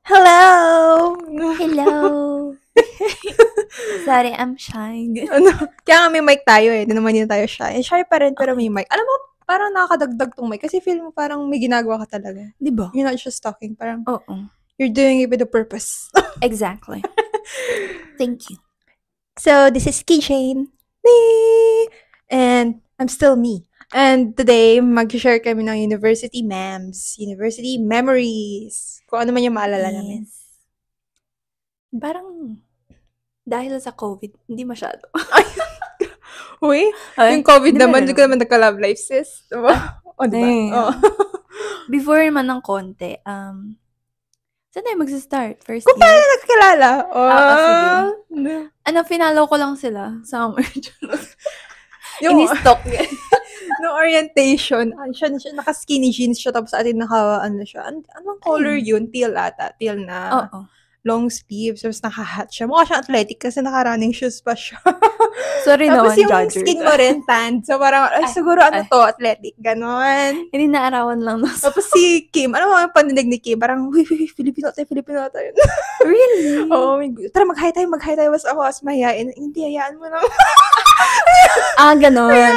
Hello! Hello! Sorry, I'm shy. Kaya nga may mic tayo eh. Di naman din tayo shy. Shy pa rin pero may mic. Alam mo, parang nakakadagdag tong mic. Kasi feel mo parang may ginagawa ka talaga. Di ba? You're not just talking. Parang Oo. you're doing it with a purpose. Exactly. Thank you. So, this is Keychain. And I'm still me. And today, mag-share kami ng university memes, university memories. Kung ano man yung maalala namin. Parang, dahil sa COVID, hindi masyado. Uy, Ay, yung COVID di ba naman, di ka naman nagka-love life, sis. Diba? O, diba? Oh. Before naman ng konti, saan tayo mag-start? First Kung paano year? nagkakilala? sige. No. Finalo ko lang sila. Summer. Yung, Ini-stalk. no orientation, siya naka-skinny jeans siya, tapos atin ano siya, anong color yun? Teal ata. Teal na. Oo. Long sleeves, tapos naka-hat siya. Mukha siyang athletic kasi naka-running shoes pa siya. Sorry tapos naman, yung judger. skin mo rin, tan. So parang, siguro to, athletic. Ganon. Hindi naarawan lang. Tapos si Kim, ano mga pandinig ni Kim? Parang, Filipino tayo. Really? Oo, tara mag-hi tayo. Mas ako, mahihain. Hindi, hayaan mo lang. Ganon.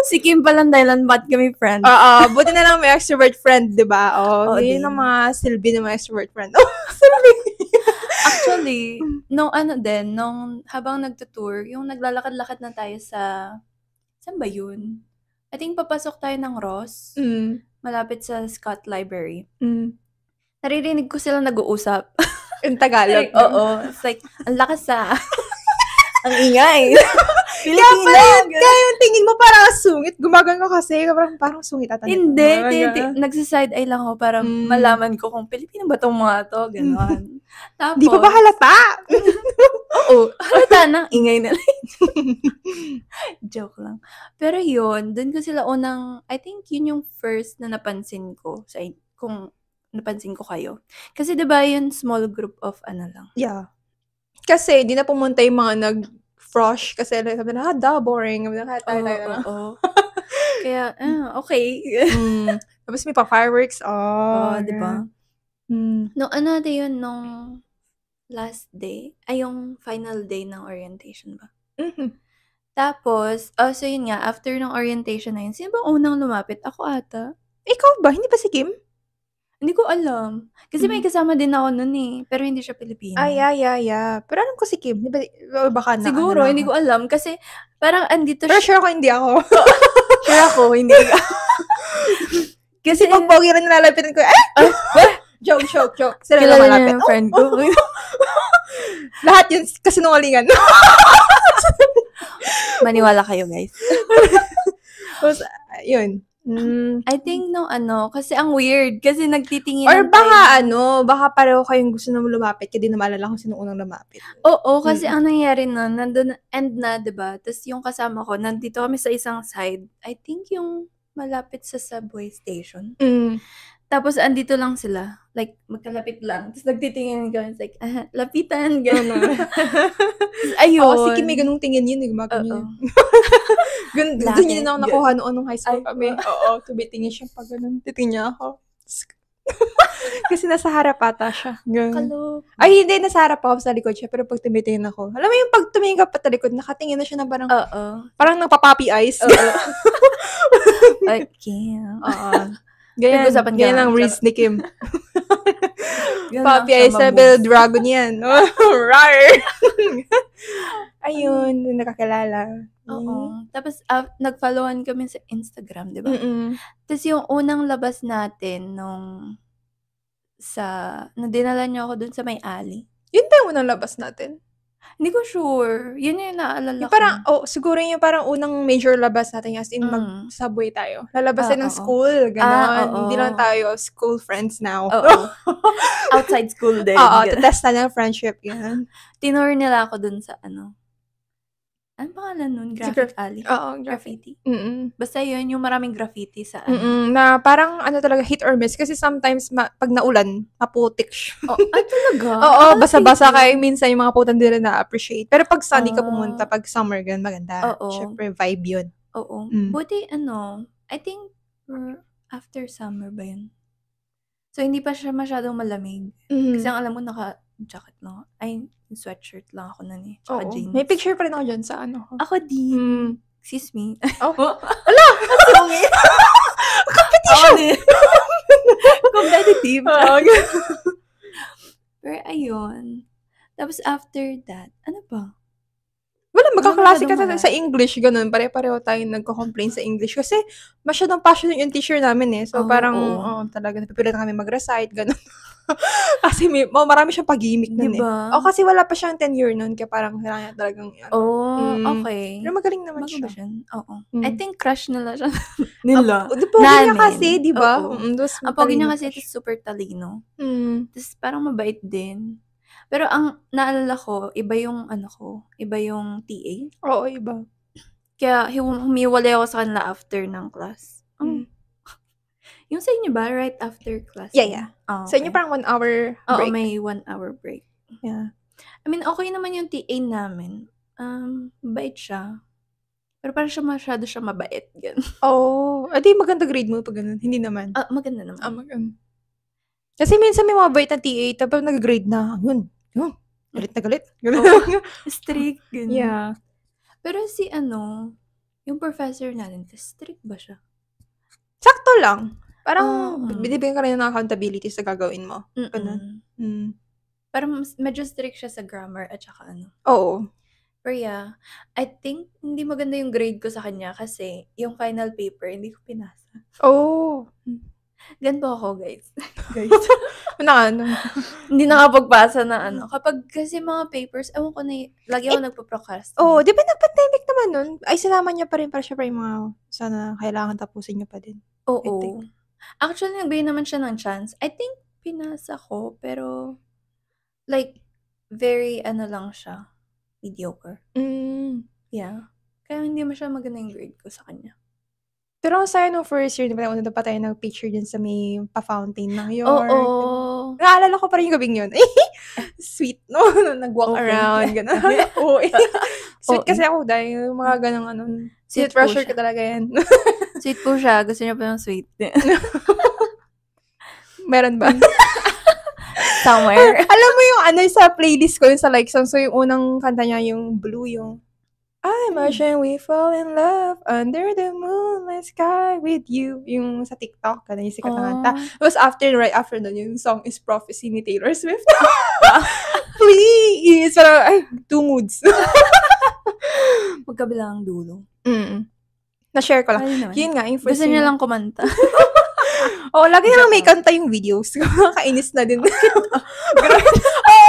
Si Kim palang dahilan ba't kami friends. Oo, buti na lang may extrovert friend, di ba? Oo, yun ang mga silbi ng mga extrovert friend. Silbi. Actually, nung habang nagtutour, yung naglalakad-lakad na tayo saan ba yun? I think papasok tayo ng Ross, malapit sa Scott Library. Naririnig ko sila nag-uusap. In Tagalog. Oo. It's like, ang lakas ang ingay. Kaya yung tingin mo parang sungit. Gumagan ko kasi. Parang sungit ata. Hindi. Nagsaside eye lang ako para malaman ko kung Pilipino ba tong mga to. Ganon. Tapos, di pa ba halata? Oo. Halata na. Ingay na lang. Joke lang. Pero yun, dun ko sila I think yun yung first na napansin ko. Kung napansin ko kayo. Kasi diba yun, small group of lang. Yeah. Kasi, di na pumunta yung mga nag-frosh kasi sabi na, boring. Oo. Kaya, okay. Tapos may pa-fireworks. Diba? Nung last day, yung final day ng orientation ba? Tapos, so yun nga, after ng orientation na yun, sino ba unang lumapit? Ako ata. Ikaw ba? Hindi ba si Kim? Hindi ko alam. Kasi may kasama din ako nun pero hindi siya Pilipino. Yeah. Pero alam ko si Kim. Di ba, baka na. Siguro, hindi ko alam. Kasi parang andito pero sure ako, hindi ako. Sure ako, hindi ka. Kasi pag pogi rin nalalapitan ko, joke. Sila kilala na malapit. Niya yung friend ko. Lahat yun kasinungalingan. Maniwala kayo, guys. Tapos, yun. I think kasi ang weird. Kasi nagtitingin or baka pareho kayong gusto na lumapit, kaya di na maalala kung sino unang lumapit. Oo, kasi ang nangyari nun, nandun, end na, diba? Tapos yung kasama ko, nandito kami sa isang side. I think yung malapit sa subway station. Tapos andito lang sila. Like, magkalapit lang. Tapos nagtitingin ko. It's like, lapitan. Gano'n. Ayun. Si Kim may ganung tingin yun. Gumagano yun. Doon yun ako nakuha noong high school kami. Oo, tumitingin siya pag ganun. Titingin niya ako. Kasi nasa harap ata siya. Kalok. Ay, hindi. Nasa harap ako sa likod siya. Pero pag tumitingin ako, alam mo yung pag tumingin ka pa sa likod, nakatingin na siya na parang nagpa-puppy eyes. Okay. Ganyan lang reads ni Kim. Puppy eyes na dragon yan. Rar! Ayun, nakakilala. Oo. Tapos, nag-followan kami sa Instagram, di ba? Tapos yung unang labas natin dinala niyo ako dun sa may alley. Yun ba yung unang labas natin? Hindi ko sure. Yun yung naalala ko. Parang, siguro yung parang unang major labas natin as in mag-subway tayo. Lalabas tayo ng school, gano'n. Hindi lang tayo school friends now. Outside school din. To test na ng friendship, yan. Tinur nila ako dun sa Ano pangalan nun? Graphic alley? Oo, graffiti. Basta yun, yung maraming graffiti sa na parang talaga hit or miss. Kasi sometimes, pag naulan, maputik siya. Talaga? Oo, basa-basa kaya minsan yung mga putan din na-appreciate. Pero pag sunny ka pumunta, pag summer, gan maganda. Siyempre, vibe yun. Oo. Buti, I think, after summer ba yun? So, hindi pa siya masyadong malamig. Kasi ang alam mo, naka-jacket lang. Ay, sweatshirt lang ako nun eh. Tsaka jeans. May picture pa rin ako dyan sa ano. Ako din. Excuse me. Ala! Competition! Competitive. Pero ayun. Tapos after that, ano ba? Wala, magkaklase ka sa English, ganun. Pare-pareho tayong nagko-complain sa English. Kasi masyadong passionate yung teacher namin eh. So parang, talaga, napipilit na kami mag-recite, ganun. Kasi marami siyang pag-gimmick nun diba? Kasi wala pa siyang tenure nun. Kaya parang kailangan talagang, okay. Pero magaling naman siya. Oo. I think crush nila siya. Nila. Pogi niya kasi, di ba? Ang pogi niya kasi, it's super talino. Tapos parang mabait din. Pero ang naalala ko, iba yung iba yung TA. Oo, iba. Kaya humiwalay ako sa kanila after ng class. Yung sa inyo ba, right after class? Yeah. Sa inyo parang 1 hour break? Oo, may 1 hour break. Yeah. I mean, okay naman yung TA namin. Mabait siya. Pero parang masyado siya mabait. Adi maganda grade mo pag ganun. Hindi naman. Maganda naman. Maganda. Kasi minsan may mabait na TA, tapos nag-grade na, yun. Galit na galit. Strict. Ganun. Yeah. Pero yung professor natin, strict ba siya? Sakto lang. Parang, binibigyan ka rin ng accountability sa gagawin mo. Ganun. Parang medyo strict siya sa grammar at saka Oo. Pero yeah, I think hindi maganda yung grade ko sa kanya kasi yung final paper, hindi ko pinasa. Ganito ako, guys. Hindi nakapagpasa na Kapag kasi mga papers, ewan ko na, lagi ako nagpo-procrastinate. Di ba nag-pandemic naman nun? Ay, salamat niya pa rin para siya pa yung mga, sana kailangan tapusin niyo pa din. Oo. Actually, nagbigay naman siya ng chance. I think pinasa ko, pero like, very lang siya. Mediocre. Yeah. Kaya hindi mo siya maganda yung grade ko sa kanya. Pero ang saya nung first year, di ba, una pa tayo nag-picture din sa may pa-fountain ng York. Oo. Naalala ko pa rin yung gabing yun. Sweet, no? Nag-walk around, gano'n. Sweet kasi ako dahil mga ganang sweet pressure ka talaga yan. Sweet po siya. Gusto niya pa yung sweet. Meron ba? Somewhere. Alam mo yung sa playlist ko, yung sa like song, so yung unang kanta niya, yung Blue, yung I imagine we fall in love under the moonlit sky with you. Yung sa TikTok, yung sikat na kanta. Tapos right after nun, yung song is Prophecy ni Taylor Swift. Please! Parang, 2 moods. Magkabilang dulo. Na-share ko lang. Yun nga, yung first gusto niya lang kumanta. Lagi na lang may kanta yung videos. Kainis na din.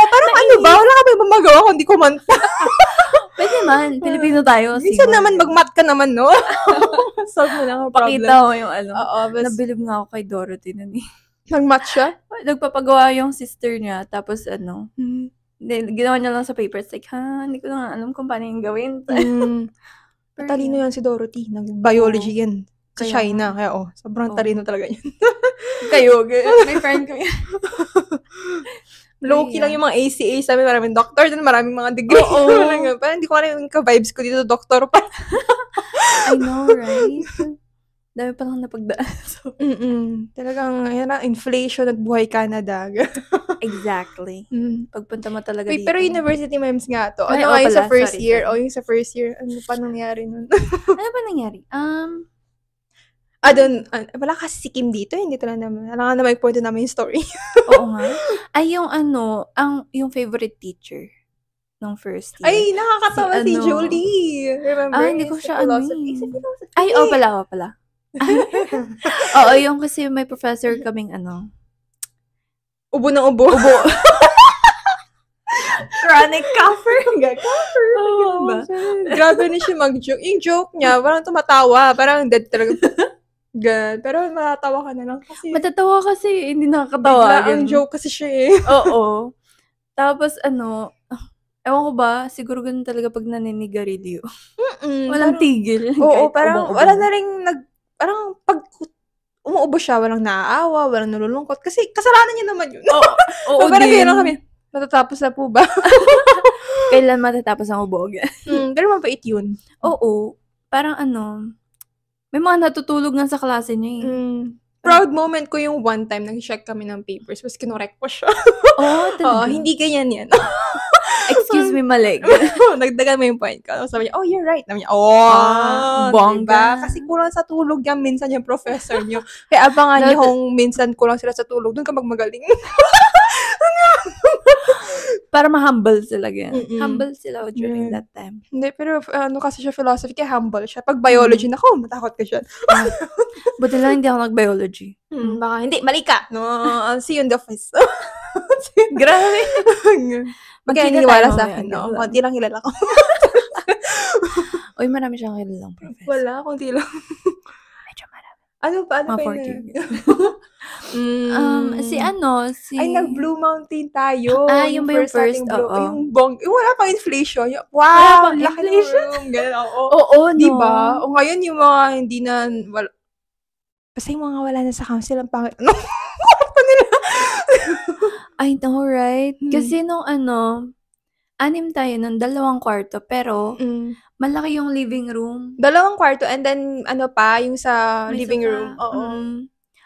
Parang wala ka ba magawa kung di kumanta? Pwede man. Pilipino tayo. Minsan naman mag-mat ka naman, no? Solve mo lang ang problem. Pakita ko yung Nabilib nga ako kay Dorothy nun eh. Nag-mat siya? Nagpapagawa yung sister niya. Tapos ginawa niya lang sa papers. Like, hindi ko na alam kung paano yung gawin. Talino yan si Dorothy. Nag-biology yan. Sa China. Kaya sobrang talino talaga yan. Kayo. May friend ko yan. Low-key lang yung mga ACA. Sabi, maraming doctor din, maraming mga degree. Parang hindi ko alam yung ka-vibes ko dito, doctor pa. I know, right? Dami pa lang napagdaan. So. Talagang, inflation at buhay Canada. Exactly. Pagpunta mo talaga dito. Pero university memes nga to. Yung sa first year? Yung sa first year, ano pa nangyari nun? Ano pa nangyari? Wala kasi si Kim dito, hindi ko lang naman. Alam nga na may point naman yung story. Oo nga. Ay, yung favorite teacher ng first year. Ay, nakakatawa si Julie. Remember? Hindi ko siya Ay, pala. Oo, yung kasi may professor kaming ubo ng ubo. Chronic cougher. Grabe na siya mag-joke. Yung joke niya, parang tumatawa. Parang dead talaga. Pero matatawa ka na lang kasi. Matatawa kasi, hindi nakakatawa. Ang joke kasi siya eh. Oo. Tapos ewan ko ba, siguro ganun talaga pag naninigarilyo. Walang tigil. Oo, parang wala na rin parang pag umuubo siya, walang naaawa, walang nalulungkot. Kasi kasalanan niya naman yun. Oo, parang gano'n kami. Matatapos na po ba? Kailan matatapos ang ubog? Pero mabait yun. Oo. Parang may mga natutulog nga sa klase niya eh. proud moment ko yung one time nag-check kami ng papers, tapos kinorek ko siya. Talaga? Hindi ganyan yan. Excuse me, mali. Nagdagan mo yung point ko. Sabi niya, you're right. Sabi niya, bongga. diba? Kasi kulang sa tulog yan minsan yung professor niyo. Kaya abangan niyo kung minsan kulang sila sa tulog, doon ka magmagaling. Para ma-humble sila ganyan. Humble sila during that time. Hindi, pero kasi siya philosophy, kaya humble siya. Pag biology, nako, matakot ka siya. Buti lang hindi ako nag-biology. Baka hindi, mali ka. No, I'll see you in the office. Grabe. Kaya niniwala sa akin. No? Konti lang kilala ko. Uy, marami siyang kilalang professor. Wala, konti lang. Medyo marami. Ano pa Mga yun? Si Ay, nag-Blue Mountain tayo. Yung ba yung first? Oo. Yung wala pang inflation. Wow, laki ng room. Ganun, Oo, no. Diba? O ngayon, yung mga hindi na, basta yung mga wala na sa council, ang pangit. Ano? Kwarto nila. I know, right? Kasi nung 6 tayo ng 2 kwarto, pero malaki yung living room. 2 kwarto, and then, yung sa May living sofa. room. Oo.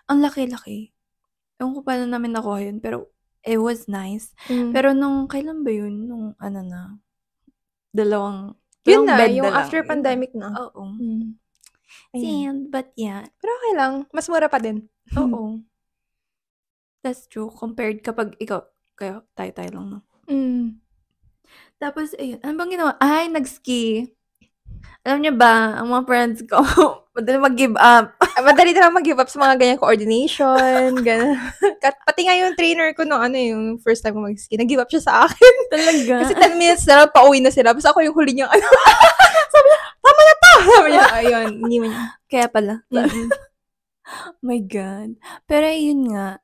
Ang laki-laki. Ewan ko paano namin nakuha yun, pero it was nice. Mm. Pero kailan ba yun? Nung dalawang Yun na, bed yung na lang. after pandemic na. Oo. Ayun. But yeah. Pero okay lang. Mas mura pa din. Oo. That's true. Compared kapag ikaw, kaya tayo lang, no? Tapos, ayun. Ano bang ginawa? Ay, nag-ski. Alam niyo ba, ang mga friends ko, madali mag-give up. Madali na lang mag-give up sa mga ganyang coordination, gano'n. Pati nga yung trainer ko nung yung first time ko mag-ski, nag-give up siya sa akin. Talaga? Kasi 10 minutes na lang, pauwi na sila. Basta ako yung huli niyang sabi niya, tama na to! Sabi niya, ayun, hindi mo niya. Kaya pala. My God. Pero yun nga,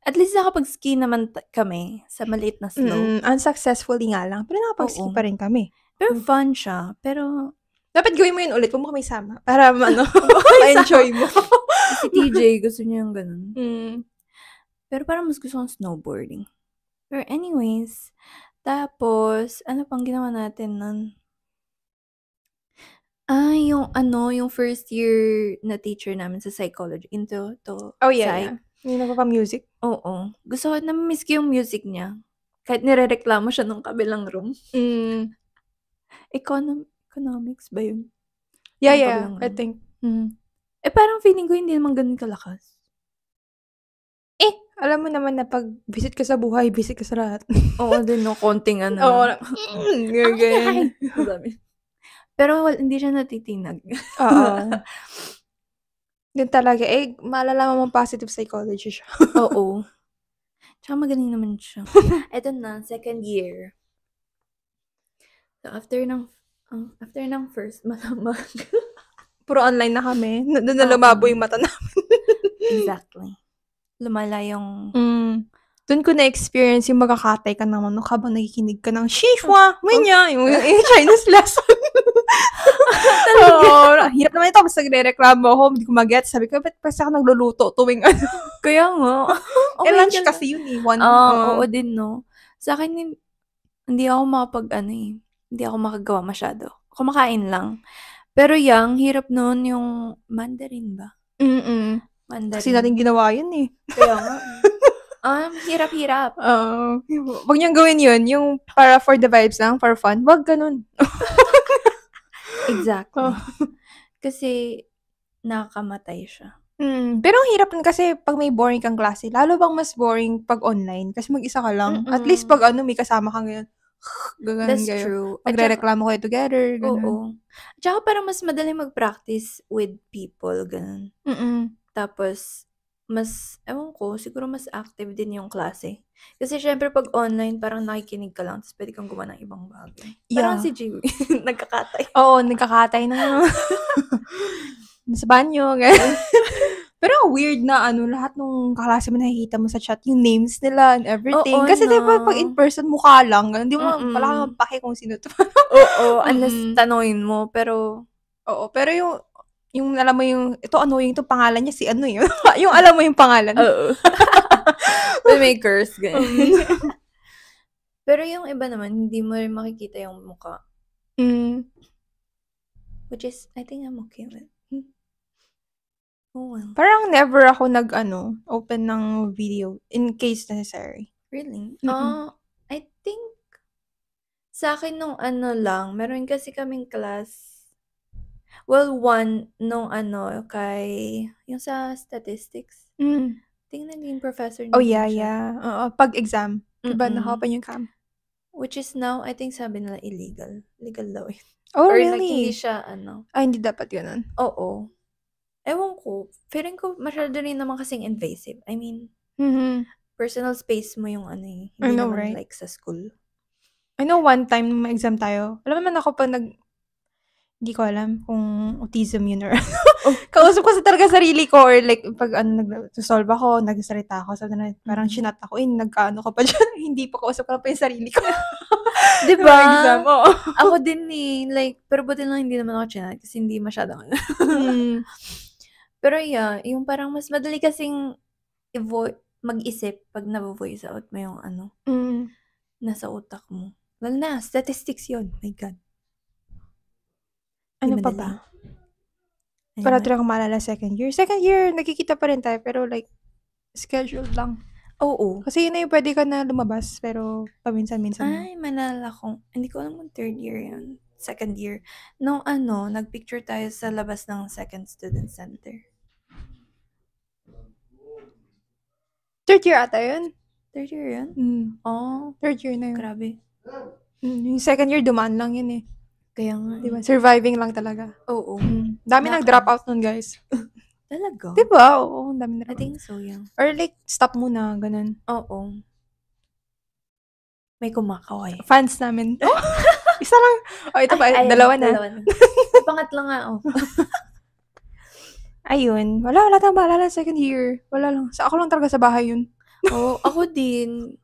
at least nakapag-ski naman kami sa maliit na slope. Unsuccessfully nga lang. Pero nakapag-ski pa rin kami. Pero fun siya. Pero dapat gawin mo yun ulit. Huwag mo kami sama. Para ma-enjoy mo. Si TJ, gusto niya yung ganun. Pero parang mas gusto kong snowboarding. Pero anyways, tapos, ano pang ginawa natin nun? Yung first year na teacher namin sa psychology. Yeah. Yung nagpapa-music? Oo. Gusto ko, na-miss ko yung music niya. Kahit nirereklamo siya nung kabilang room. Economics ba yun? Yeah. I think. Parang feeling ko hindi naman ganun kalakas. Alam mo naman na pag visit ka sa buhay, visit ka sa lahat. Oo din, no? Konting Oo. Ganyan. Pero hindi siya natitinag. Oo. Yun talaga. Malalaman mo positive psychology siya. Oo. Tsaka magaling naman siya. Ito na, second year. So, after ng first, malamang. Puro online na kami. Doon na lumabo yung mata namin. Exactly. Lumala yung Doon ko na-experience yung magkakatay ka naman habang nakikinig ka ng Shishwa, yung Chinese lesson. Talaga. Hirap naman ito. Basta nagre-reklamo ako, hindi ko mag-get. Sabi ko, ba't kasi ako nagluluto tuwing Kaya nga. lunch kasi yun Oo din, no? Sa akin, hindi ako hindi ako makagawa masyado. Kumakain lang. Pero hirap nun yung Mandarin ba? Mandarin. Kasi natin ginawa yun Kaya nga. Hirap-hirap. Wag niyang gawin yun. Yung para for the vibes lang, for fun. Wag ganun. Exactly. Kasi nakakamatay siya. Pero ang hirap nun kasi pag may boring kang klase, lalo bang mas boring pag online? Kasi mag-isa ka lang. At least pag may kasama kang ngayon. That's true. Magre-reklamo kayo together. Ganun. Oo. Tsaka parang mas madali mag-practice with people. Ganun. Tapos, ewan ko, siguro mas active din yung klase. Kasi syempre pag online, parang nakikinig ka lang, tapos pwede kang gumawa ng ibang bagay. Parang si Jiwi, nagkakatay. Oo, nagkakatay na. Sa banyo, gano'n. Pero weird na lahat ng kaklase mo nakikita mo sa chat, yung names nila and everything. Oo, kasi no. diba pag in person, mukha lang. Hindi mo pala ka mapake kung sino to. Oo, unless tanongin mo. Pero, pero yung alam mo yung, ito annoying to, pangalan niya si yun. Yung alam mo yung pangalan. Oo. May curse, ganyan. Pero yung iba naman, hindi mo rin makikita yung mukha. Which is, I think I'm okay with. Oh, well. Parang never ako open ng video in case necessary. Really? Mm. I think sa akin nung lang, meron kasi kaming class. Well, one nung kay yung sa statistics. Mm. Tingnan naging professor Oh, namin yeah, siya. yeah. Oo, pag exam, 'di ba naka-open yung cam? Which is now, I think sabi nila illegal. Legal daw yun. Oh, Or really? hindi siya Ay, hindi dapat gano'n. Oo. Ewan ko. Feeling ko masyado rin naman kasing invasive. I mean, personal space mo yung I hindi know, naman right? like sa school. I know one time nung may exam tayo, alam mo naman ako hindi ko alam kung autism yun or Oh. kausap ko talaga sarili ko or like pag nag-solve ako, nagsasalita ako, sabi na parang chinat ako, nagkaano ka pa dyan, hindi pa kausap ko lang pa yung sarili ko. Di ba? Nung exam, oo. Ako din like, pero buti lang hindi naman ako chinat kasi hindi masyadong Pero yeah, yung parang mas madali kasing mag-isip pag na-voice out mo yung nasa utak mo. Well na, statistics yun. My God. Ano pa ba? Parati lang ako maalala second year. Second year, nagkikita pa rin tayo, pero like, scheduled lang. Oo. Kasi yun na yung pwede ka na lumabas, pero paminsan-minsan lang. Ay, malala ko. Hindi ko alam kung third year yun. Second year. Nung nagpicture tayo sa labas ng second student center. Third year ata yun? Third year yun? Oh. Third year na yun. Grabe. Yung second year, dumaan lang yun eh. Kaya nga. Diba? Surviving lang talaga. Oo. Dami nag-drop out nun, guys. Talaga? Diba? Oo, dami I think so, yeah. Or like, stop muna, ganun. Oo. May kumakaway. Fans namin. Oh! Isa lang. Oh, ito pa. Dalawa na. Pangatlo nga, Ayun. Wala tayong maalala second year. Wala lang. Ako lang talaga sa bahay yun. Oo, ako din.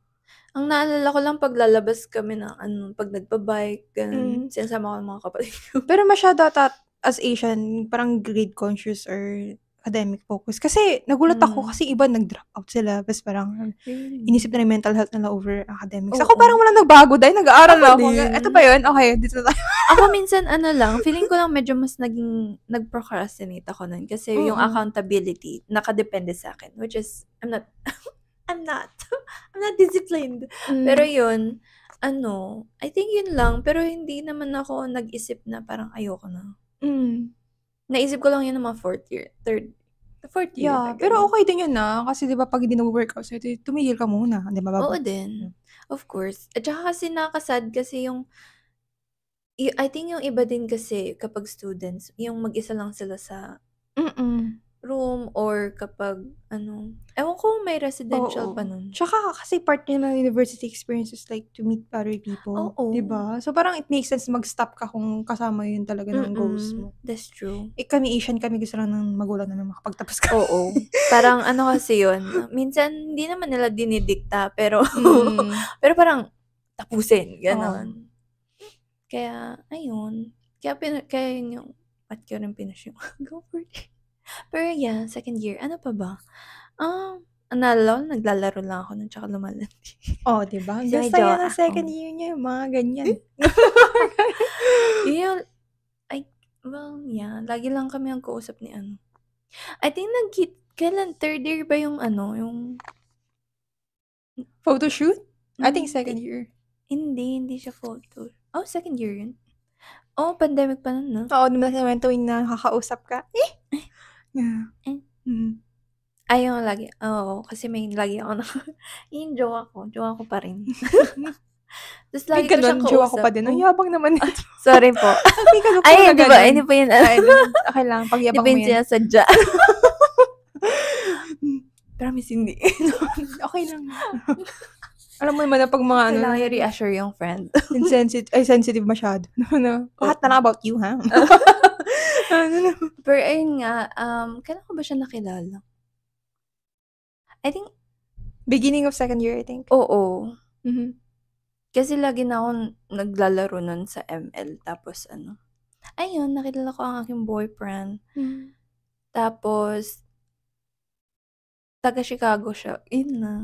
Ang naalala ko lang paglalabas kami ng pag nagpa-bike, ganun. Sinasama ko ng mga kapatid ko. Pero masyado as Asian, parang grade conscious or academic focus. Kasi nagulat ako kasi iba nag-drop out sila. Tapos parang inisip na yung mental health nila over academics. Ako parang walang nagbago dahil nag-aaral ako. Ito ba yun? Okay, dito na tayo. Ako minsan lang, feeling ko lang medyo mas nag-procrastinate ako nun. Kasi yung accountability, nakadepende sa akin. Which is, I'm not disciplined. Pero yun, I think yun lang. Pero hindi naman ako nag-isip na parang ayoko na. Naisip ko lang yun ng mga fourth year. Fourth year. Yeah, pero okay din yun kasi di ba pag hindi nag-workout sa'yo, tumigil ka muna. Di ba? Oo din. Of course. At saka kasi nakakasad kasi I think yung iba din kasi kapag students, yung mag-isa lang sila sa room or kapag ewan ko may residential pa nun. Tsaka kasi part yun ng university experience is like to meet other people. Oo. Diba? So parang it makes sense mag-stop ka kung kasama yun talaga ng goals mo. That's true. Kami Asian, kami gusto lang ng magulang namin makapagtapos ka. Oo. Parang kasi yun. Minsan hindi naman nila dinidikta pero pero parang tapusin. Ganon. Kaya, ayun. Kaya yun yung ba't ko rin pinush yung go for it. Pero yeah, second year. Ano pa ba? Naglalaro lang ako nun tsaka lumalandi. Oh, diba? Gusto yan na second year niya, yung mga ganyan. Well, yeah. Lagi lang kami ang kausap ni I think kailan? Third year ba yung yung photoshoot? I think second year. Hindi siya photo. Oh, second year yun. Oh, pandemic pa nun, no? Oo, naman tuwing nakakausap ka. Yeah. Ayaw lagi. Oo, kasi may lagi ako yung jowa ko pa rin. Tapos lagi ko siyang kausap. Jowa ko pa din. Ang yabang naman ito. Sorry po. Ay, di ba? Hindi pa yun. Okay lang, pagyabang mo yan. Hindi pa yun sinasadya. Promise hindi. Okay lang. Alam mo naman na pag mga kailangan i-reassure yung friend. sensitive masyado. Lahat na lang about you, ha? Pero ayun nga, kailan ko ba siya nakilala? I think beginning of second year, I think. Oo. Kasi lagi na ako naglalaro nun sa ML. Tapos ayun, nakilala ko ang aking boyfriend. Tapos taga Chicago siya. Yun lang.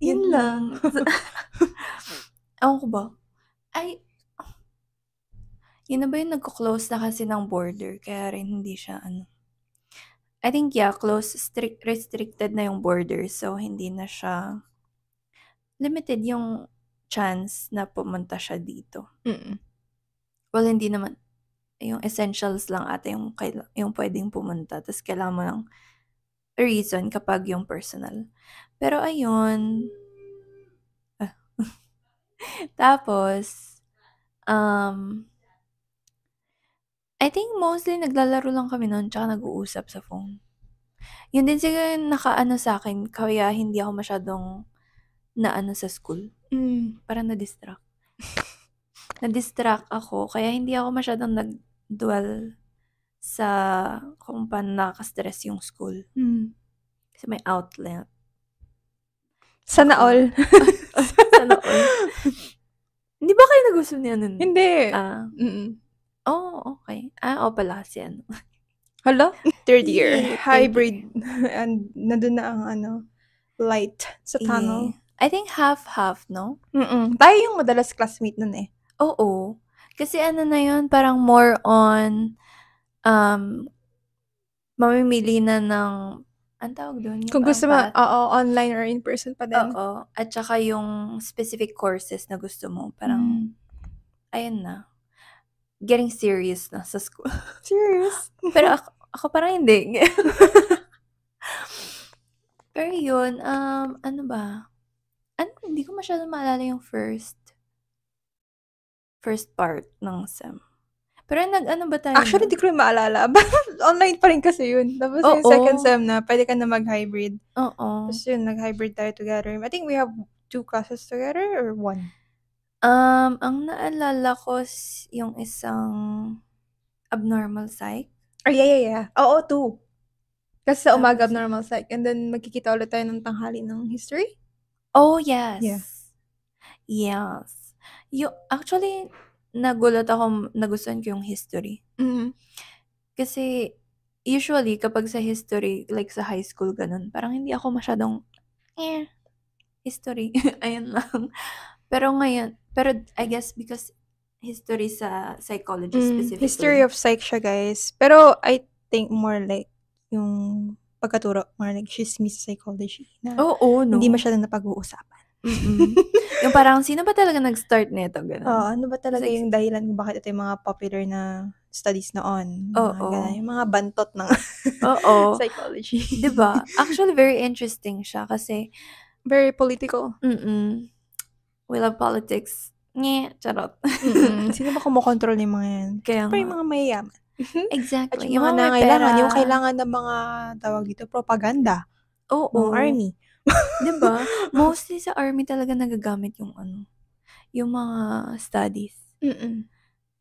Yun lang. Ewan ko ba? Yun na ba yung nagko-close na kasi ng border? Kaya rin hindi siya I think, yeah, restricted na yung borders. So, hindi na siya, limited yung chance na pumunta siya dito. Well, hindi naman. Yung essentials lang ata yung pwedeng pumunta. Tapos, kailangan mo lang a reason kapag yung personal. Pero, ayun. Tapos, I think mostly naglalaro lang kami noon tsaka nag-uusap sa phone. Yun din siguro yung nakaano sa akin kaya hindi ako masyadong naano sa school. Parang na-distract. Na-distract ako kaya hindi ako masyadong nag-dwell sa kung paano nakaka-stress yung school. Kasi may outlet. Sana all. Sana all. Hindi ba kayo nag-usap niya nun? Hindi. Oh, okay. Pala kasi ano. Hala? Third year. Yeah, Hybrid. And nandun na ang light sa tunnel. I think half-half, no? Tayo yung madalas classmate nun eh. Oo. Kasi ano na yun, parang more on mamimili na ng ang tawag doon? Kung gusto mo, online or in person pa din. Oo. At saka yung specific courses na gusto mo. Parang, ayun na. Getting serious na sa school. Serious? Pero ako parang hindi. Pero yun, ano ba? Hindi ko masyadong maalala yung first part ng SEM. Pero ano ba tayo? Actually, di ko rin maalala. Online pa rin kasi yun. Tapos yung second SEM na, pwede ka na mag-hybrid. Oo. Tapos yun, nag-hybrid tayo together. I think we have 2 classes together or 1? Ang naalala ko yung isang abnormal psych. Yeah. Oo, 2. Kasi sa umaga abnormal psych. And then, magkikita ulit tayo ng tanghali ng history. Oh, yes. Yeah. Yes. Actually, nagulat ako, nagustuhan ko yung history. Kasi, usually, kapag sa history, like sa high school, ganun, parang hindi ako masyadong, history. Ayun lang. Pero I guess because history sa psychology specifically. History of psych siya, guys. Pero, I think more like, yung pagkaturo, more like chismis psychology. Na Oo, no? Hindi masyadong napag-uusapan. Yung parang, sino ba talaga nag-start nito? Ganun. Ano ba talaga yung dahilan kung bakit ito yung mga popular na studies noon? Yung mga bantot ng psychology. Diba? Actually, very interesting siya kasi very political. We love politics. Charot. Sino ba kumukontrol yung mga yan? Kaya yung mga mayayaman. Exactly. At yung mga nangailangan, yung kailangan ng mga tawag dito, propaganda. Oo. Ng army. Diba? Mostly sa army talaga nagagamit yung yung mga studies.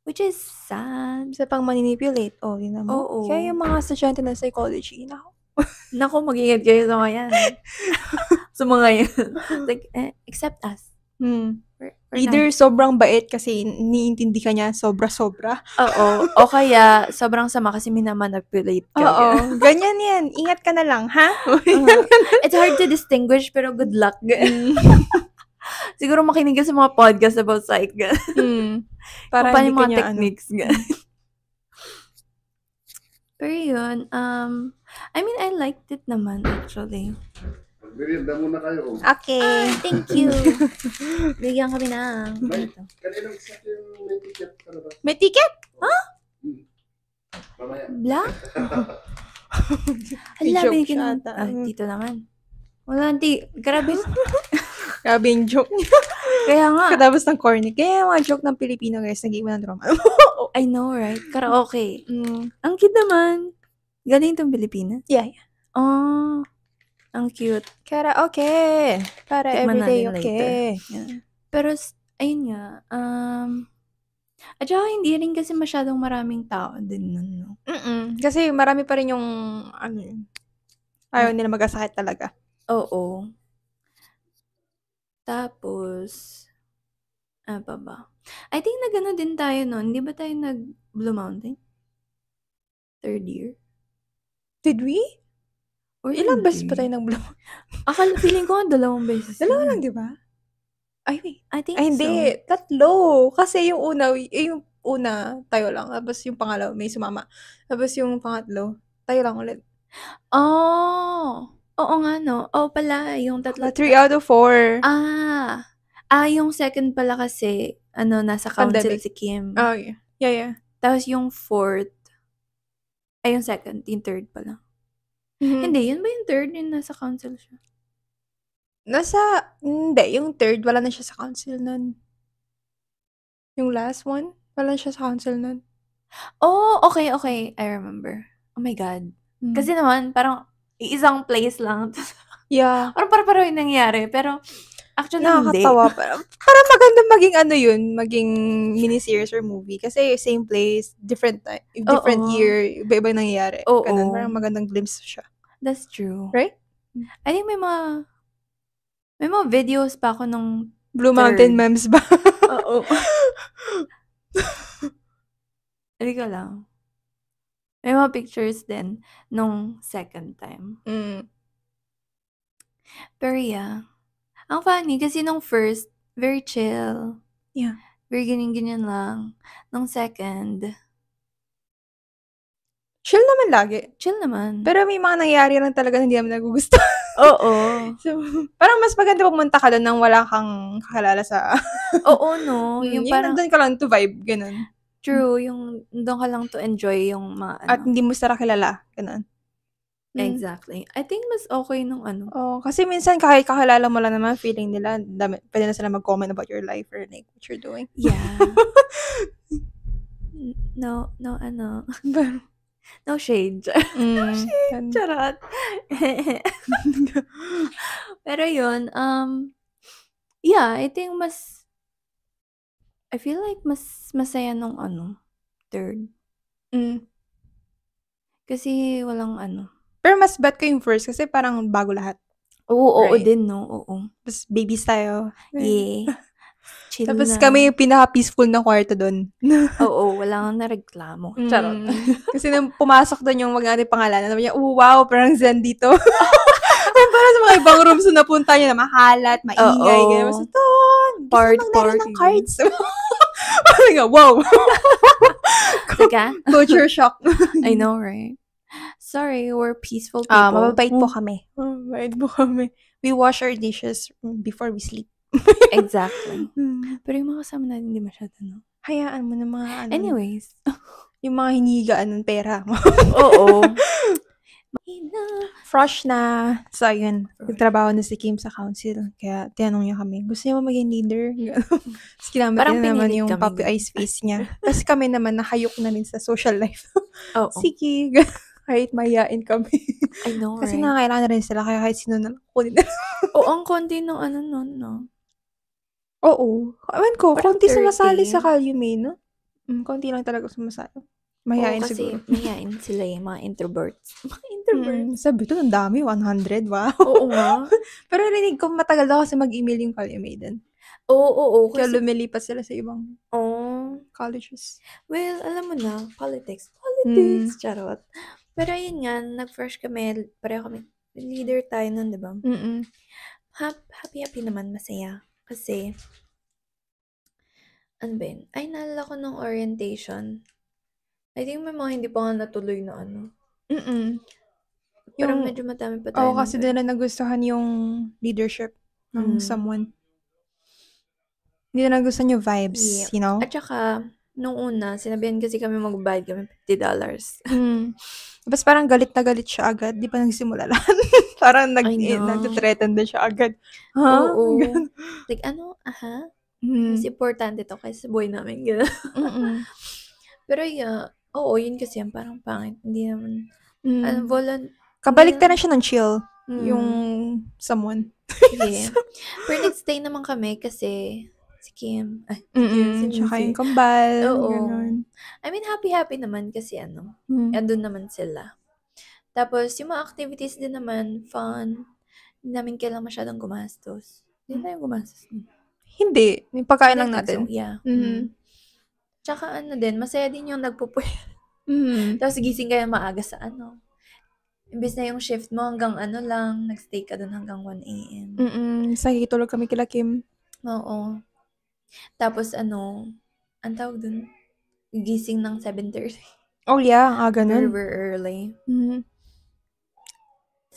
Which is sad. Sa pang manipulate. Yun naman. Oo. Kaya yung mga estudyante ng psychology, Naku, mag-ingat kayo sa mga yan. Sa mga yan. Like, accept us. Either sobrang bait kasi niintindi ka niya sobra-sobra. Oo. O kaya, sobrang sama kasi minamanipulate ka. Oo. Ganyan yan. Ingat ka na lang, ha? It's hard to distinguish, pero good luck. Siguro makinig ka sa mga podcast about psych. Para paano hindi mga kanya, techniques. Pero yun, I mean, I liked it naman, actually. Merienda muna kayo. Okay. Thank you. Bigyan kami ng... Kaninang isa yung may ticket? May ticket? Mamaya. Black? Hala, binigyan ng... dito naman. Wala, grabe. Grabe yung joke. Kaya nga. Katapos ng corny. Kaya yung mga joke ng Pilipino, guys, nag-iwan ng drama. I know, right? Karaoke. Ang cute naman. Galing itong Pilipinas? Yeah. Ang cute. Karaoke. Para Tikman everyday natin okay. later. Yeah. Pero, ayun nga. At saka hindi rin kasi masyadong maraming tao din nun, no? Kasi marami pa rin yung, ayaw nila magkasakit talaga. Oo. Tapos, pa ba? I think nagano din tayo nun. Hindi ba tayo nag-Blue Mountain? 3rd year? Did we? Or ilang beses pa tayo nag-Blue Mountain? Feeling ko 2 beses. 2 lang, di ba? Ay, wait. I think hindi. 3. Kasi yung una, tayo lang. Tapos yung pangalawa, may sumama. Tapos yung pangatlo, tayo lang ulit. Oh! Oo nga 'no. Oo pala, yung 3 out of 4. Yung second pala kasi nasa council Pandemic. si Kim. Oh, yeah. Yeah. Tapos yung fourth yung second, yung third pala. Hindi, yun ba yung third? Yung nasa council siya? Hindi, yung third, wala na siya sa council nun. Yung last one, wala na siya sa council nun. Oh, okay. I remember. Oh my God. Kasi naman, parang isang place lang. Yeah. Parang pareho yung nangyari. Pero, actually, hindi. Nakakatawa. Parang maganda maging miniseries or movie. Kasi same place, different year, iba-iba nangyayari. Oo. Ganun, parang magandang glimpse siya. That's true. Right? I think may mga videos pa ako nung Blue third. Mountain memes ba? Oo. Hindi ko lang. May mga pictures din nung second time. Pero yeah. Ang funny kasi nung first, very chill. Yeah. Very ganyan-ganyan lang. Nung second, Chill naman lagi. chill naman. Pero may mga nangyayari lang talaga na hindi naman nagugustuhan. Oo. So, parang mas maganda pumunta ka doon nang wala kang kakilala sa... Oo, no? yung parang, nandun ka lang to vibe, ganun. true, yung doon ka lang to enjoy yung mga At hindi mo sila kilala, ganun. Exactly. I think mas okay nung Oh, kasi minsan kahit kakilala mo lang naman, feeling nila, pwede na sila mag-comment about your life or like what you're doing. Yeah. No, no shade. No shade. Charot. Pero yun, yeah, I think I feel like mas masaya nung third. Kasi walang Pero mas bet ko yung first kasi parang bago lahat. Oo Right. din, no? Oo. Tapos babies tayo. Yeah. Chill Tapos na. kami yung pinaka-peaceful na kwarto doon. Oo, wala kang nareklamo. Charot. Kasi nung pumasok doon yung mga pangalan, naman niya, wow, parang zen dito. Para sa mga ibang rooms na napunta niya na mahalat, maingay, ganyan. Mas ito, Party. ng cards. Parang nga, wow. Saka? Culture shock. I know, right? Sorry, we're peaceful people. Mababait po kami. Mababait po kami. We wash our dishes before we sleep. Exactly. Pero yung mga kasama natin, hindi masyado, no? Hayaan mo na mga Anyways. Yung mga hinihigaan ng pera mo. Oo. Fresh na. So, ayun. Nagtrabaho na si Kim sa council. Kaya, tinanong niya kami, gusto niya ba maging leader? Tapos kinamit niya naman yung puppy eyes face niya. Tapos kami naman, nakayok na rin sa social life. Sige. Kahit mayayain kami. I know, Kasi right? nakakailangan na rin sila. Kaya kahit sino na kunin na. Oo, ang konti ng no? Oo. Ewan ko, Parang konti sumasali 30. sa Calume, no? Konti lang talaga sumasali. Mahihain siguro. Kasi mahihain sila yung mga introverts. Mga introverts. Sabi ko, ang dami, 100, wow. Oo nga. Pero rinig ko, matagal daw kasi mag-email yung Calume din. Oo. Kaya lumilipat sila sa ibang colleges. Well, alam mo na, politics. Charot. Pero yun nga, nag-fresh kami, pareho kami. Leader tayo nun, di ba? Happy naman, masaya. Kasi, ano ba yun? Ay, naalala ko nung orientation. I think may mga hindi pa nga natuloy na Parang medyo madami pa tayo. Kasi din na nagustuhan yung leadership ng someone. Hindi na nagustuhan yung vibes, you know? At saka, nung una, sinabihan kasi kami magbayad kami $50. Tapos parang galit na galit siya agad. Di pa nagsimula lang. Parang nag-threaten din siya agad. Oo. Like, mas importante to kaysa sa buhay namin. Pero yeah, yun kasi yan, parang pangit. Hindi naman, Kabaliktaran na siya ng chill. Yung someone. Yeah. Pero nag-stay naman kami kasi si Kim. Tsaka yung kambal. Oo. Ganun. I mean, happy naman kasi andun naman sila. Tapos, yung mga activities din naman, fun. Hindi namin kailangan masyadong gumastos. Hindi tayo gumastos. Hindi. Yung pagkain lang natin. So, yeah. Tsaka din, masaya din yung nagpupuyat. Tapos gising kayo maaga sa Imbis na yung shift mo hanggang lang, nagstay ka dun hanggang 1 a.m. Sakitulog kami kila Kim. Oo. Tapos ang tawag dun? Gising ng 7:30. Oh yeah, aga nun. Very early.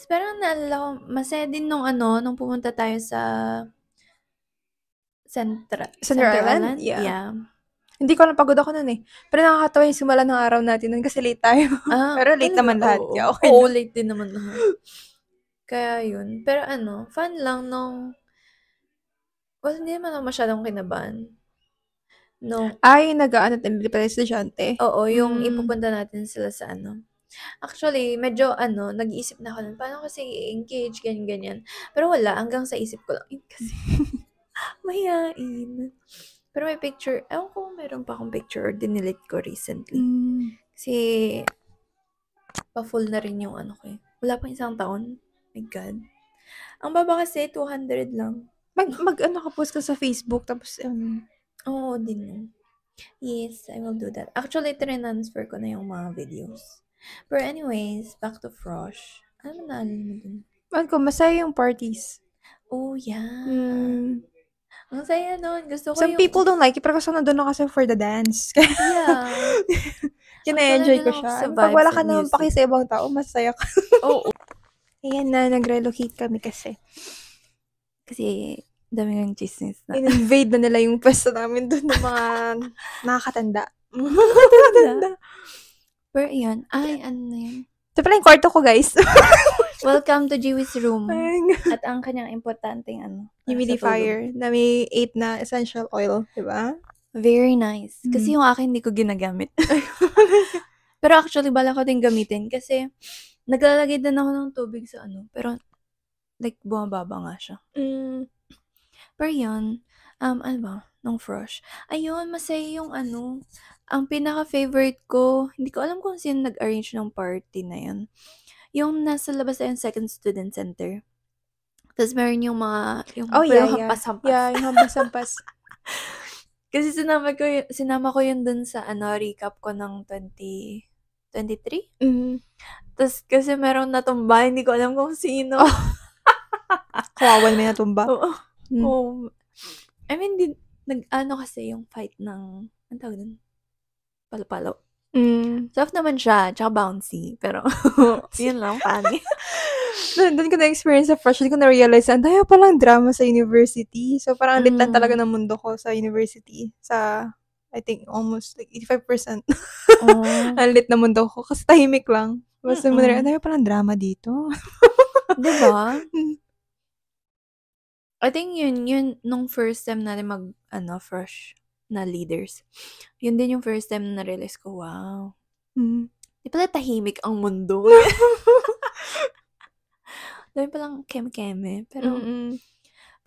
Parang naalala ko, masaya din nung pumunta tayo sa Central Island? Island? Yeah. Yeah. Hindi ko alam, pagod ako nun eh. Pero nakakatawa yung simula ng araw natin nun kasi late tayo. Pero late Talaga? naman lahat. Oo. Kaya okay Oo, lang. late din naman lahat. Kaya yun. Pero fun lang nung, well, hindi naman ako masyadong kinabahan. Nung, Ay, nag-ano, hindi pala estudyante. oo, yung ipupunta natin sila sa Actually, medyo nag-iisip na ako nun, paano kasi i-engage, ganyan-ganyan. Pero wala, hanggang sa isip ko lang, kasi mahihain. Pero may picture, ewan ko meron pa akong picture or dinelete ko recently. Kasi, pa-full na rin yung ko eh. Wala pang isang taon. My God. Ang baba kasi, 200 lang. Mag-ano ka, post ka sa Facebook, tapos, Oo, din no. Yes, I will do that. Actually, transfer ko na yung mga videos. But anyways, back to Frosh. Ano na mo dun? masaya yung parties. Oh, yeah. Ang saya nun. Gusto ko Some people don't like it, pero gusto ko nandun na kasi for the dance. Yeah. Kina-enjoy ko Actually, siya. sa Pag wala vibes ka and naman music. paki sa ibang tao, masaya ka. Oo. Ayan na, nag-relocate kami kasi. Kasi, dami ng chismis na. In-invade na nila yung pwesto namin doon ng mga nakakatanda. Pero yun, ay, ano na yun? Ito pala yung kwarto ko, guys. Welcome to Jiwi's room. At ang kanyang importanteng humidifier na may 8 na essential oil, di ba? Very nice. Kasi yung akin hindi ko ginagamit. Pero actually, bala ko din gamitin kasi naglalagay din ako ng tubig sa pero like bumababa nga siya. Pero yun, ano ba? Nung Frosh. Ayun, masaya yung ang pinaka-favorite ko, hindi ko alam kung sino nag-arrange ng party na yun. Yung nasa labas na yung second student center. Tapos meron yung mga, yung hampas-hampas. Yeah, yung hampas-hampas. Kasi sinama ko yun dun sa recap ko ng 2023. Tapos kasi meron natumba, hindi ko alam kung sino. Kawawan may natumba. Oo. I mean, kasi yung fight ng, ang tawag dun? Palo-palo. Soft naman siya, tsaka bouncy. Pero, yun lang, funny. Doon ko na-experience sa Frosh, ko na-realize na tayo palang drama sa university. So, parang lit lang talaga ng mundo ko sa university. Sa, I think, almost like 85%. Ang lit na mundo ko. Kasi tahimik lang. Basta mo na tayo palang drama dito. Diba? I think yun, nung first time natin Frosh na leaders. Yun din yung first time na na-realize ko, wow. Di pala tahimik ang mundo. Dami palang keme-keme. Pero,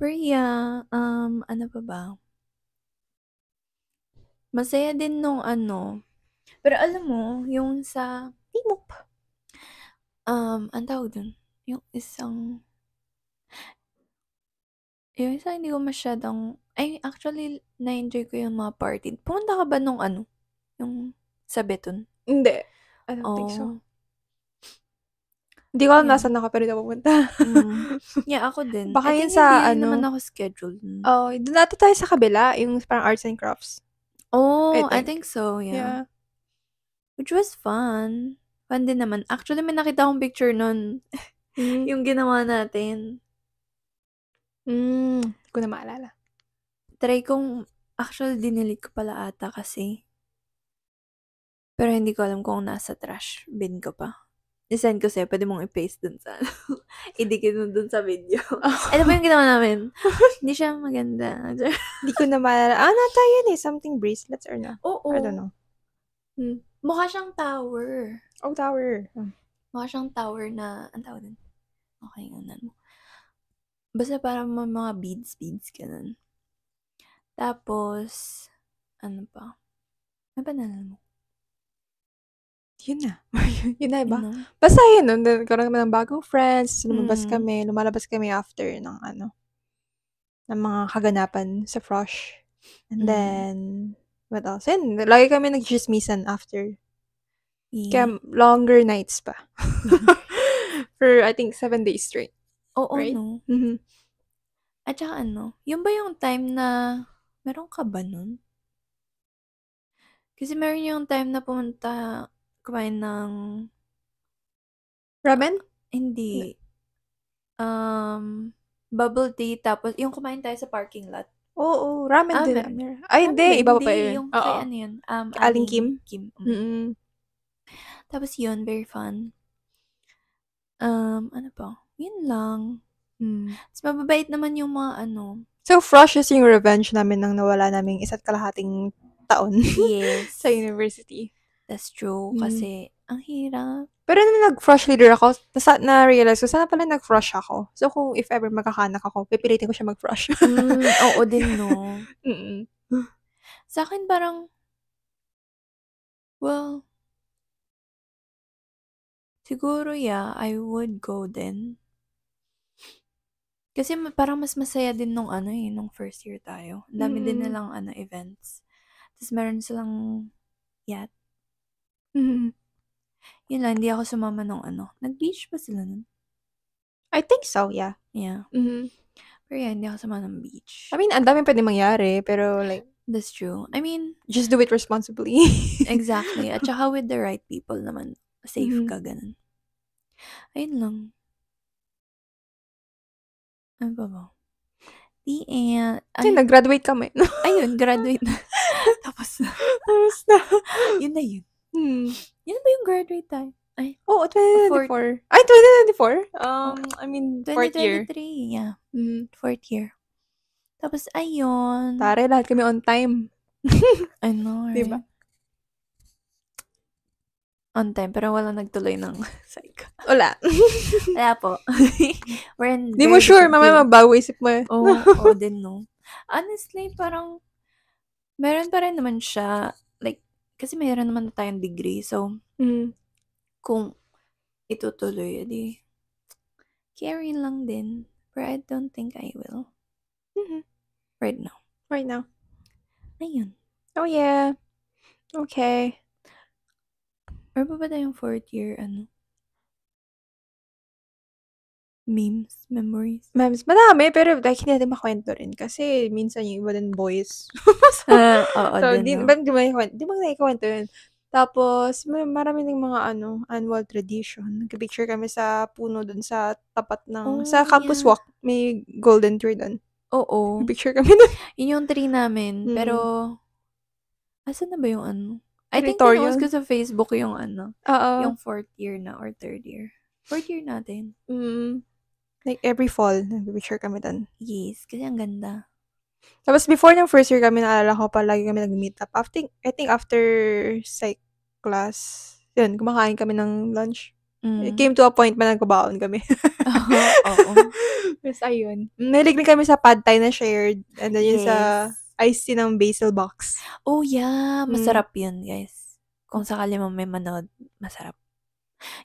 yeah, ano pa ba? Masaya din nung pero alam mo, yung sa Timok, ang tawag dun, yung isang hindi ko masyadong, actually, na-enjoy ko yung mga party. Pumunta ka ba nung yung sa Beton? Hindi. I don't think so. Hindi ko alam nasan ako, pero hindi ako pumunta. Yeah, ako din. Baka I yun think sa, hindi naman ako scheduled. doon natin tayo sa kabila, yung parang arts and crafts. Oh, I think so, Yeah. Which was fun. Fun din naman. Actually, may nakita akong picture nun. Yung ginawa natin. Hindi ko na maalala. Try kong, actually, dinelete ko pala ata kasi. Pero hindi ko alam kung nasa trash bin ko pa. I-send ko sa'yo, pwede mong i-paste dun sa, idikit mo dun sa video. Ano ba yung ginawa namin? Hindi siya maganda. Hindi ko na maalala. Nata yun something bracelets or no? Oo. I don't know. Mukha siyang tower. Oh, tower. Mukha siyang tower na, ang tawag din. Okay, mo. Basta parang mga beads, ganun. Tapos, ano pa? Ano ba nalala mo? Yun na. Yun na, iba. Yun na. Basta yun, nagkaroon kami ng bagong friends, lumalabas kami after ng ng mga kaganapan sa Frosh. And then, what else? Yun, lagi kami nag-chismisan after. Kaya longer nights pa. For, I think, 7 days straight. Oo, right? no? At saka yun ba yung time na, meron ka ba nun? Kasi meron yung time na pumunta, kumain ng... Ramen? Hindi. bubble tea, tapos yung kumain tayo sa parking lot. Oo, ramen din. Ay, Ramen hindi. ba? Iba pa Hindi, yun. yung kay Oo. ano yun, Aling Kim? Kim. Mm. Tapos yun, very fun. Ano pa? Yun lang. Tapos mababait naman yung mga ano. So, Frosh is yung revenge namin nang nawala naming 1.5 taon Yes. sa university. That's true. Kasi, ang hirap. Pero nung nag-Frosh leader ako, na-realize ko, sana pala nag-Frosh ako. So, kung if ever magkakanak ako, pipilitin ko siya mag-Frosh. Oo din, no? Sa akin parang, well, siguro, yeah, I would go then. Kasi parang mas masaya din nung nung first year tayo. Ang dami din nilang events. Tapos meron silang yacht. Yun lang, hindi ako sumama nung Nag-beach ba sila nun? I think so, yeah. Yeah. Pero yeah, hindi ako sumama ng beach. I mean, ang dami pwede mangyari, pero like, that's true. I mean, just do it responsibly. Exactly. At saka with the right people naman. Safe ka, ganun. Ayun lang. Ano ba ba? The end. Kasi nag-graduate kami. Ayun, graduate na. Tapos na. Yun na yun. Yun ba yung graduate tayo? Ay. Oo, 2024. Ay, 2024? I mean, 4th year. 2023, yeah. 4th year. Tapos, ayun. Tare, lahat kami on time. I know, right? Diba? On time, pero walang nagtuloy ng psych. Wala. Wala po. We're in Di mo sure, mamaya mabago isip mo eh. Oo, din no. Honestly, parang, meron pa rin naman siya, like, kasi meron naman tayong degree, so, kung itutuloy, edi, carry lang din. But I don't think I will. Right now. Right now. Ayun. Oh, yeah. Okay. Or ba tayong 4th year, memes, memories? Memes, madami, pero like, hindi natin makwento rin. Kasi, minsan yung iba din boys. Oo, so, din, no? di ba naikwento yun? Tapos, marami ng mga annual tradition. Nag-picture kami sa puno dun sa tapat ng, sa campus walk. May golden tree dun. Oo. Nag-picture kami dun. Yun yung tree namin. Pero, asan na ba yung I think Territorial. pinost ko sa Facebook yung yung 4th year na or 3rd year. 4th year natin. Like, every fall, nag-picture kami dun. Yes, kasi ang ganda. Tapos, before ng first year kami, naalala ko palagi kami nag-meet up. I think after psych class, yun, kumakain kami ng lunch. It came to a point na nagbabaon kami. Oo. Tapos, ayun. Nahilig din kami sa pad thai na shared. And then, yun sa iced tea ng basil box. Oh, yeah. Masarap yun, guys. Kung sakali mo may manood, masarap.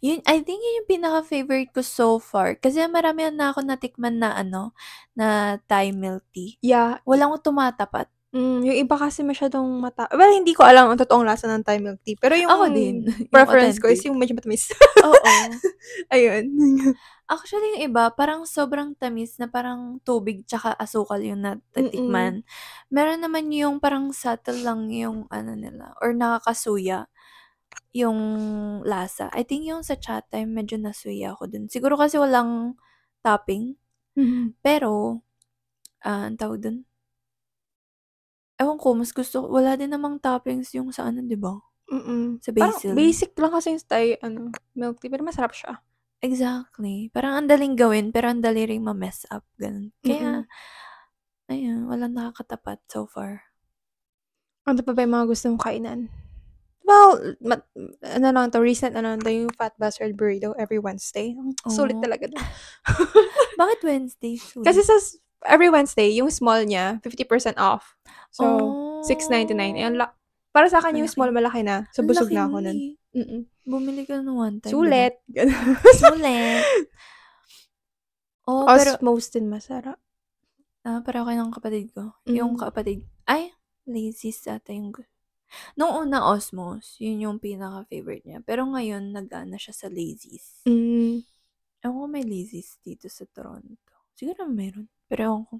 Yun, I think yun yung pinaka-favorite ko so far. Kasi marami na ako natikman na na Thai milk tea. Yeah. Walang tumatapat. Yung iba kasi masyadong well, hindi ko alam ang totoong lasa ng Thai milk tea. Pero yung ako din. preference ko is yung medyo matamis. Oo. Ayun. Actually, yung iba, parang sobrang tamis na parang tubig tsaka asukal yung natitikman. Meron naman yung parang subtle lang yung nila. Or nakakasuya yung lasa. I think yung sa chat time, medyo nasuya ako dun. Siguro kasi walang topping. Pero, ang tawag dun? Ewan ko, mas gusto, wala din namang toppings yung sa di ba? Sa basil. Parang basic lang kasi yung Thai, milk tea, pero masarap siya. Exactly. Parang ang daling gawin, pero ang dali rin ma-mess up. Ganun. Kaya, ayun, walang nakakatapat so far. Ano pa ba yung mga gusto mong kainan? Well, recent yung Fat Bastard Burrito every Wednesday. Sulit talaga doon. Bakit Wednesday? Sulit? Kasi sa every Wednesday, yung small niya, 50% off. So, $6.99. Para sa akin, yung small malaki na. So, busog na ako nun. Bumili ka na one time. Sulit. Diba? Sulit. Osmos din masarap. Para kayo ng kapatid ko. Yung kapatid, Lazy's ata yung nung una, Osmos, yun yung pinaka-favorite niya. Pero ngayon, nag-ana siya sa Lazy's. Ewan ko may Lazy's dito sa Toronto. Siguro meron. Pero ewan ko.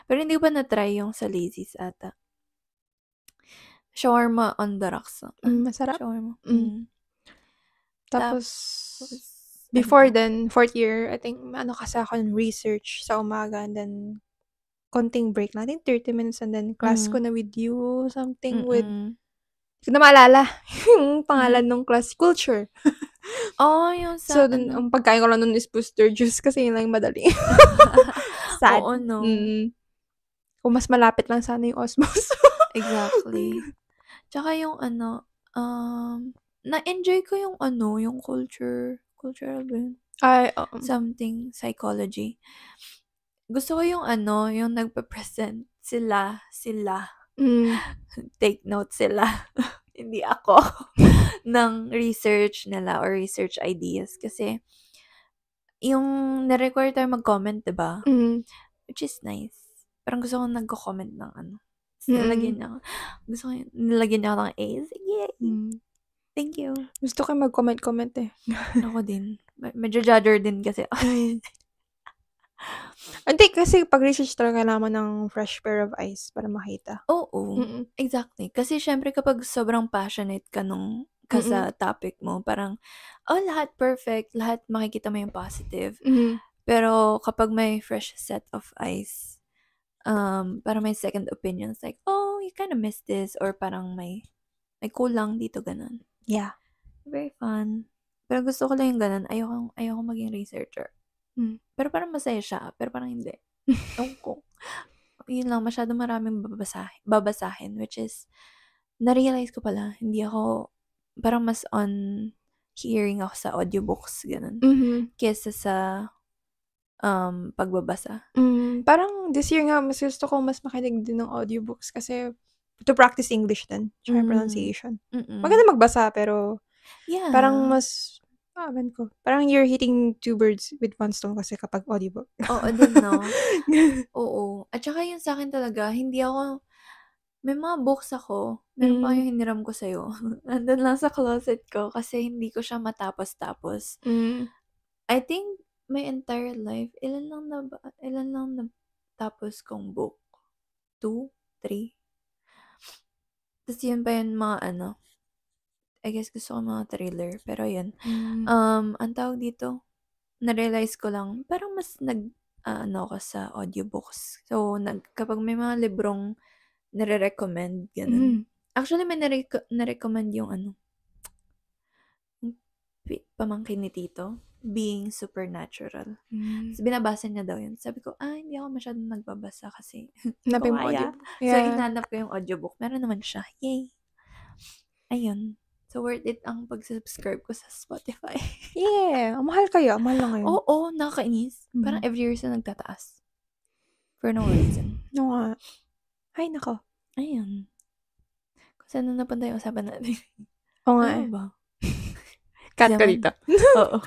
Pero hindi ko pa na-try yung sa Lazy's ata. Shawarma on the rocks. Masarap. Shawarma. Tapos, Before then, 4th year, I think, kasi ako ng research sa umaga and then, konting break lang. I think 30 minutes and then, class ko na with you, something with, hindi ko na maalala yung pangalan ng class, culture. Yung So, dun, ang pagkain ko lang nun is booster juice kasi yun lang yung madali. Sad. Oo, no? Kung mas malapit lang sana yung Osmos. Exactly. Tsaka yung na-enjoy ko yung yung cultural ba yun? Something, psychology. Gusto ko yung yung nagpa-present sila. Take note sila. Hindi ako. ng research nila or research ideas. Kasi, yung na-require tayo mag-comment, diba? Which is nice. Parang gusto ko nagko-comment ng nilagyan niya ako ng A. Sige. Thank you. Gusto ko mag-comment eh. Ako din. Medyo judger din kasi. Hindi, kasi pag-research talaga kailangan ng fresh pair of eyes para makita. Oo. Exactly. Kasi syempre kapag sobrang passionate ka sa topic mo, parang, lahat perfect, lahat makikita mo yung positive. Pero kapag may fresh set of eyes, parang may second opinions, like, you kind of missed this, or parang may kulang dito, ganun. Yeah. Very fun. Pero gusto ko lang yung ganun. Ayoko maging researcher. Pero parang masaya siya, pero parang hindi. Ko. Yun lang, masyado maraming babasahin, which is, na-realize ko pala, hindi ako, parang mas on hearing ako sa audiobooks, ganun. Kesa sa pagbabasa. Parang this year nga, mas gusto ko mas makinig din ng audiobooks kasi to practice English din, tsaka pronunciation. Maganda magbasa, pero parang mas, ko. Parang you're hitting two birds with one stone kasi kapag audiobook. Oo, din, no? Oo. At saka yun sa akin talaga, hindi ako, may mga books ako, meron pa yung hiniram ko sa'yo. Nandun lang sa closet ko kasi hindi ko siya matapos-tapos. I think my entire life, ilan lang natapos kong book? 2? 3? Tapos yun pa yun mga I guess gusto ko mga thriller, pero yun. Ang tawag dito, na-realize ko lang, parang mas ako sa audiobooks. So, kapag may mga librong nare-recommend, ganun. Actually, may na-recommend yung pamangkin ni Tito, Being Supernatural. So, binabasa niya daw yun. Sabi ko, hindi ako masyadong nagbabasa kasi Hanapin mo audiobook. So, inanap ko yung audiobook. Meron naman siya. Yay! Ayun. So, worth it ang pag-subscribe ko sa Spotify. Yeah! Ang mahal kaya. Mahal lang ngayon. Oo, nakakainis. Parang every year siya nagtataas. For no reason. No nga. Ay, nako. Ayun. Kung saan na napunta yung usapan natin. Oo nga. Ano ba? Cut ka dito. Oo.